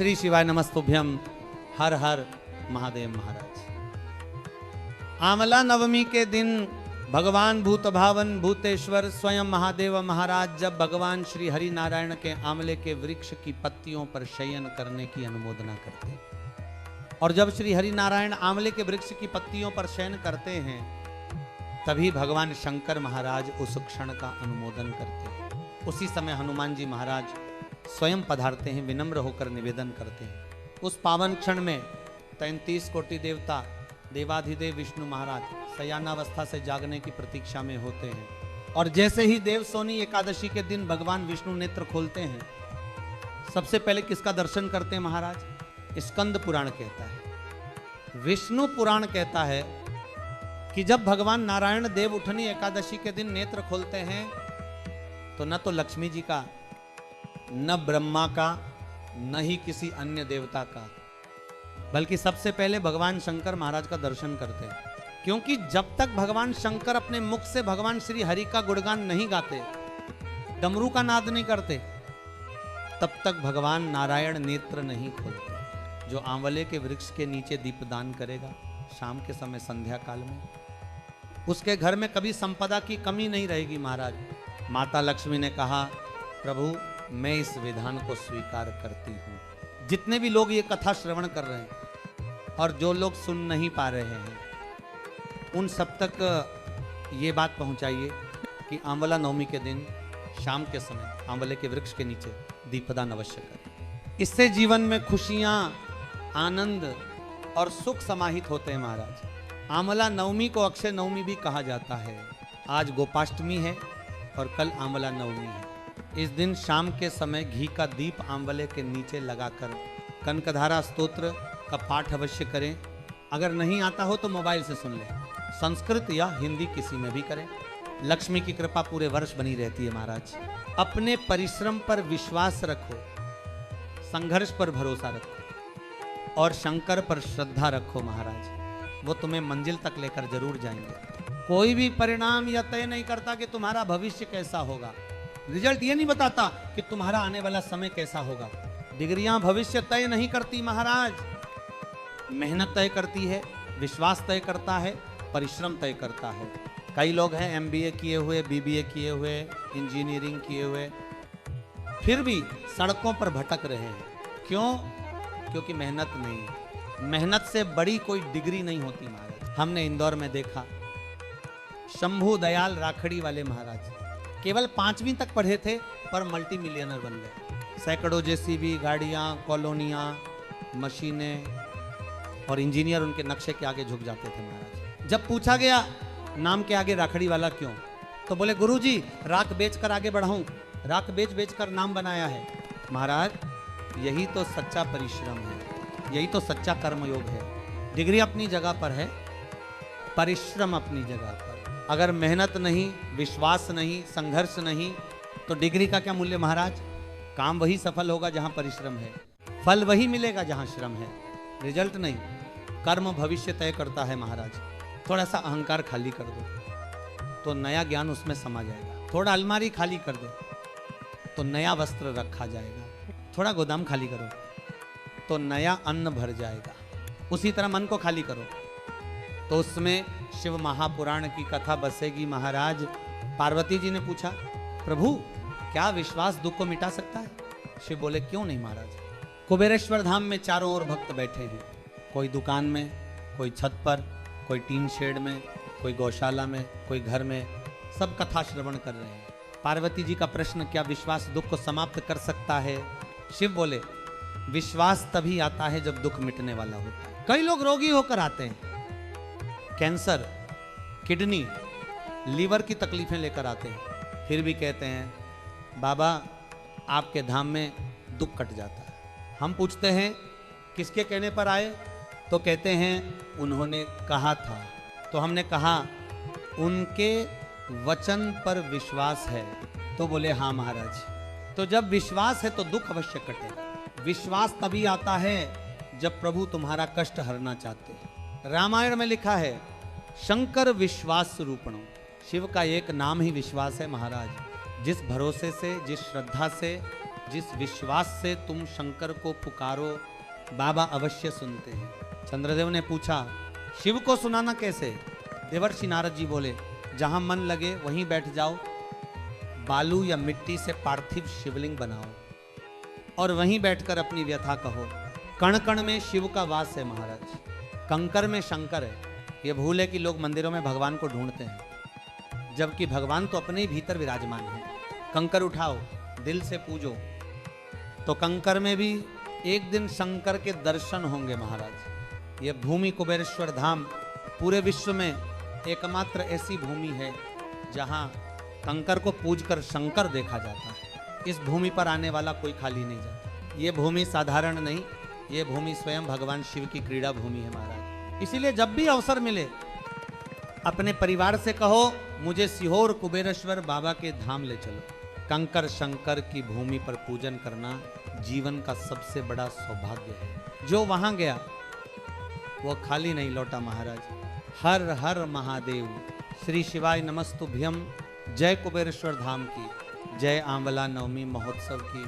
श्री शिवाय नमस्तुभ्यम। हर हर महादेव महाराज। आमला नवमी के दिन भगवान भूत भावन भूतेश्वर स्वयं महादेव महाराज जब भगवान श्री हरि नारायण के आंवले के वृक्ष की पत्तियों पर शयन करने की अनुमोदना करते हैं, और जब श्री हरि नारायण आंवले के वृक्ष की पत्तियों पर शयन करते हैं तभी भगवान शंकर महाराज उस क्षण का अनुमोदन करते हैं। उसी समय हनुमान जी महाराज स्वयं पधारते हैं, विनम्र होकर निवेदन करते हैं। उस पावन क्षण में 33 कोटि देवता देवाधिदेव विष्णु महाराज शयनावस्था से जागने की प्रतीक्षा में होते हैं, और जैसे ही देव सोनी एकादशी के दिन भगवान विष्णु नेत्र खोलते हैं सबसे पहले किसका दर्शन करते हैं महाराज? स्कंद पुराण कहता है, विष्णु पुराण कहता है कि जब भगवान नारायण देव उठनी एकादशी के दिन नेत्र खोलते हैं तो न तो लक्ष्मी जी का, न ब्रह्मा का, न ही किसी अन्य देवता का, बल्कि सबसे पहले भगवान शंकर महाराज का दर्शन करते हैं। क्योंकि जब तक भगवान शंकर अपने मुख से भगवान श्री हरि का गुणगान नहीं गाते, डमरू का नाद नहीं करते, तब तक भगवान नारायण नेत्र नहीं खोलते। जो आंवले के वृक्ष के नीचे दीपदान करेगा शाम के समय संध्या काल में, उसके घर में कभी संपदा की कमी नहीं रहेगी महाराज। माता लक्ष्मी ने कहा, प्रभु मैं इस विधान को स्वीकार करती हूँ। जितने भी लोग ये कथा श्रवण कर रहे हैं और जो लोग सुन नहीं पा रहे हैं उन सब तक ये बात पहुँचाइए कि आंवला नवमी के दिन शाम के समय आंवले के वृक्ष के नीचे दीपदान अवश्य करें। इससे जीवन में खुशियाँ, आनंद और सुख समाहित होते हैं महाराज। आंवला नवमी को अक्षय नवमी भी कहा जाता है। आज गोपाष्टमी है और कल आंवला नवमी है। इस दिन शाम के समय घी का दीप आंवले के नीचे लगाकर कनकधारा स्तोत्र का पाठ अवश्य करें। अगर नहीं आता हो तो मोबाइल से सुन लें, संस्कृत या हिंदी किसी में भी करें। लक्ष्मी की कृपा पूरे वर्ष बनी रहती है महाराज। अपने परिश्रम पर विश्वास रखो, संघर्ष पर भरोसा रखो और शंकर पर श्रद्धा रखो महाराज। वो तुम्हें मंजिल तक लेकर जरूर जाएंगे। कोई भी परिणाम यह तय नहीं करता कि तुम्हारा भविष्य कैसा होगा। रिजल्ट ये नहीं बताता कि तुम्हारा आने वाला समय कैसा होगा। डिग्रियां भविष्य तय नहीं करती महाराज, मेहनत तय करती है, विश्वास तय करता है, परिश्रम तय करता है। कई लोग हैं MBA किए हुए, BBA किए हुए, इंजीनियरिंग किए हुए, फिर भी सड़कों पर भटक रहे हैं। क्यों? क्योंकि मेहनत नहीं है। मेहनत से बड़ी कोई डिग्री नहीं होती महाराज। हमने इंदौर में देखा, शंभू दयाल राखड़ी वाले महाराज केवल 5वीं तक पढ़े थे पर मल्टी मिलियनर बन गए। सैकड़ों JCB गाड़ियाँ, कॉलोनियाँ, मशीनें और इंजीनियर उनके नक्शे के आगे झुक जाते थे महाराज। जब पूछा गया नाम के आगे राखड़ी वाला क्यों, तो बोले गुरुजी राख बेचकर आगे बढ़ाऊं, राख बेच बेच कर नाम बनाया है। महाराज यही तो सच्चा परिश्रम है, यही तो सच्चा कर्मयोग है। डिग्री अपनी जगह पर है, परिश्रम अपनी जगह पर। अगर मेहनत नहीं, विश्वास नहीं, संघर्ष नहीं तो डिग्री का क्या मूल्य महाराज? काम वही सफल होगा जहां परिश्रम है, फल वही मिलेगा जहां श्रम है, रिजल्ट नहीं। कर्म भविष्य तय करता है महाराज। थोड़ा सा अहंकार खाली कर दो तो नया ज्ञान उसमें समा जाएगा। थोड़ा अलमारी खाली कर दो तो नया वस्त्र रखा जाएगा। थोड़ा गोदाम खाली करो तो नया अन्न भर जाएगा। उसी तरह मन को खाली करो तो उसमें शिव महापुराण की कथा बसेगी महाराज। पार्वती जी ने पूछा, प्रभु क्या विश्वास दुख को मिटा सकता है? शिव बोले, क्यों नहीं महाराज। कुबेरेश्वर धाम में चारों ओर भक्त बैठे हैं, कोई दुकान में, कोई छत पर, कोई टीन शेड में, कोई गौशाला में, कोई घर में, सब कथा श्रवण कर रहे हैं। पार्वती जी का प्रश्न, क्या विश्वास दुख को समाप्त कर सकता है? शिव बोले, विश्वास तभी आता है जब दुख मिटने वाला होता है। कई लोग रोगी होकर आते हैं, कैंसर, किडनी, लीवर की तकलीफें लेकर आते हैं, फिर भी कहते हैं बाबा आपके धाम में दुख कट जाता है। हम पूछते हैं किसके कहने पर आए, तो कहते हैं उन्होंने कहा था। तो हमने कहा उनके वचन पर विश्वास है, तो बोले हाँ महाराज। तो जब विश्वास है तो दुख अवश्य कटेगा। विश्वास तभी आता है जब प्रभु तुम्हारा कष्ट हरना चाहते हैं। रामायण में लिखा है शंकर विश्वास रूपणो। शिव का एक नाम ही विश्वास है महाराज। जिस भरोसे से, जिस श्रद्धा से, जिस विश्वास से तुम शंकर को पुकारो बाबा अवश्य सुनते हैं। चंद्रदेव ने पूछा, शिव को सुनाना कैसे? देवर्षि नारद जी बोले, जहां मन लगे वहीं बैठ जाओ, बालू या मिट्टी से पार्थिव शिवलिंग बनाओ और वहीं बैठकर अपनी व्यथा कहो। कण कण में शिव का वास है महाराज, कंकर में शंकर है। ये भूल है कि लोग मंदिरों में भगवान को ढूंढते हैं, जबकि भगवान तो अपने ही भीतर विराजमान है। कंकर उठाओ, दिल से पूजो, तो कंकर में भी एक दिन शंकर के दर्शन होंगे महाराज। ये भूमि कुबेरेश्वर धाम पूरे विश्व में एकमात्र ऐसी भूमि है जहां कंकर को पूजकर शंकर देखा जाता है। इस भूमि पर आने वाला कोई खाली नहीं जाता। ये भूमि साधारण नहीं, ये भूमि स्वयं भगवान शिव की क्रीड़ा भूमि है महाराज। इसीलिए जब भी अवसर मिले अपने परिवार से कहो, मुझे सीहोर कुबेरेश्वर बाबा के धाम ले चलो। कंकर शंकर की भूमि पर पूजन करना जीवन का सबसे बड़ा सौभाग्य है। जो वहां गया वो खाली नहीं लौटा महाराज। हर हर महादेव, श्री शिवाय नमस्तुभ्यम। जय कुबेरेश्वर धाम की, जय आंवला नवमी महोत्सव की।